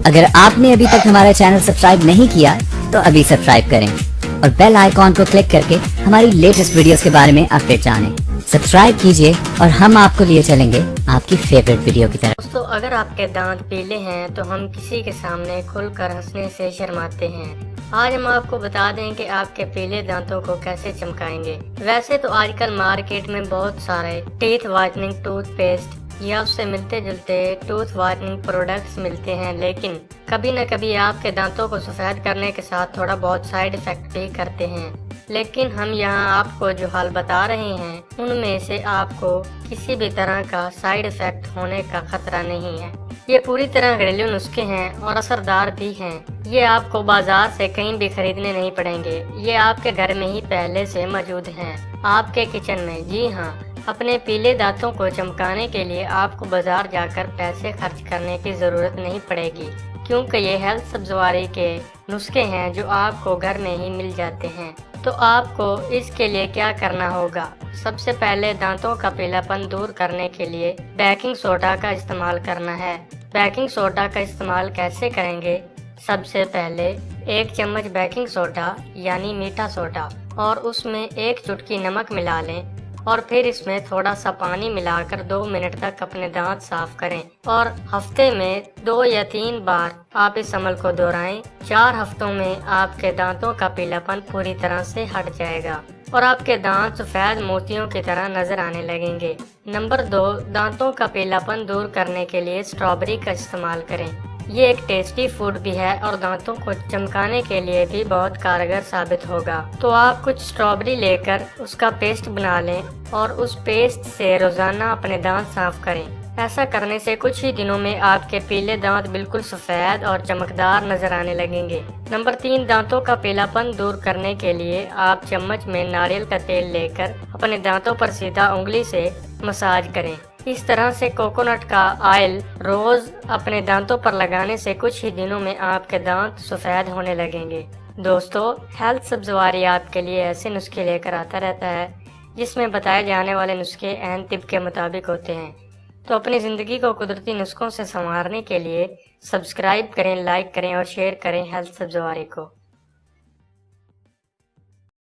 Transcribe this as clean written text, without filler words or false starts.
اگر آپ نے ابھی تک ہمارا چینل سبسکرائب نہیں کیا تو ابھی سبسکرائب کریں اور بیل آئیکن کو کلک کر کے ہماری لیٹسٹ ویڈیوز کے بارے میں اپڈیٹ جانیں. سبسکرائب کیجئے اور ہم آپ کو لیے چلیں گے آپ کی فیوریٹ ویڈیو کی طرف. دوستو اگر آپ کے دانت پیلے ہیں تو ہم کسی کے سامنے کھل کر ہنسنے سے شرماتے ہیں. آج ہم آپ کو بتا دیں کہ آپ کے پیلے دانتوں کو کیسے چمکائیں گے. ویسے تو آج کل مارکیٹ میں بہت سارے ٹیتھ وائٹننگ ٹوتھ پیسٹ یا اس سے ملتے جلتے ٹوتھ وائٹننگ پروڈکٹس ملتے ہیں، لیکن کبھی نہ کبھی آپ کے دانتوں کو سفید کرنے کے ساتھ تھوڑا بہت سائیڈ افیکٹ بھی کرتے ہیں. لیکن ہم یہاں آپ کو جو حل بتا رہے ہیں ان میں سے آپ کو کسی بھی طرح کا سائیڈ افیکٹ ہونے کا خطرہ نہیں ہے. یہ پوری طرح گھریلو نسخے ہیں اور اثردار بھی ہیں. یہ آپ کو بازار سے کہیں بھی خریدنے نہیں پڑیں گے، یہ آپ کے گھر میں ہی پہلے سے موجود ہیں، آپ کے کچن میں. جی ہاں، اپنے پیلے دانتوں کو چمکانے کے لیے آپ کو بازار جا کر پیسے خرچ کرنے کی ضرورت نہیں پڑے گی، کیونکہ یہ ہیلتھ سبزواری کے نسخے ہیں جو آپ کو گھر میں ہی مل جاتے ہیں. تو آپ کو اس کے لیے کیا کرنا ہوگا؟ سب سے پہلے دانتوں کا پیلا پن دور کرنے کے لیے بیکنگ سوڈا کا استعمال کرنا ہے. بیکنگ سوڈا کا استعمال کیسے کریں گے؟ سب سے پہلے 1 چمچ بیکنگ سوڈا یعنی میٹھا سوڈا اور اس میں 1 چٹکی نمک ملا لیں اور پھر اس میں تھوڑا سا پانی ملا کر 2 منٹ تک اپنے دانت صاف کریں اور ہفتے میں 2 یا 3 بار آپ اس عمل کو دہرائیں. 4 ہفتوں میں آپ کے دانتوں کا پیلا پن پوری طرح سے ہٹ جائے گا اور آپ کے دانت سفید موتیوں کی طرح نظر آنے لگیں گے. نمبر 2، دانتوں کا پیلا پن دور کرنے کے لیے اسٹرابیری کا استعمال کریں. یہ ایک ٹیسٹی فوڈ بھی ہے اور دانتوں کو چمکانے کے لیے بھی بہت کارگر ثابت ہوگا. تو آپ کچھ اسٹرابیری لے کر اس کا پیسٹ بنا لیں اور اس پیسٹ سے روزانہ اپنے دانت صاف کریں. ایسا کرنے سے کچھ ہی دنوں میں آپ کے پیلے دانت بالکل سفید اور چمکدار نظر آنے لگیں گے. نمبر 3، دانتوں کا پیلا پن دور کرنے کے لیے آپ چمچ میں ناریل کا تیل لے کر اپنے دانتوں پر سیدھا انگلی سے مساج کریں. اس طرح سے کوکونٹ کا آئل روز اپنے دانتوں پر لگانے سے کچھ ہی دنوں میں آپ کے دانت سفید ہونے لگیں گے. دوستو، ہیلتھ سبزواری آپ کے لیے ایسے نسخے لے کر آتا رہتا ہے جس میں بتائے جانے والے نسخے عین طب کے مطابق ہوتے ہیں. تو اپنی زندگی کو قدرتی نسخوں سے سنوارنے کے لیے سبسکرائب کریں، لائک کریں اور شیئر کریں ہیلتھ سبزواری کو.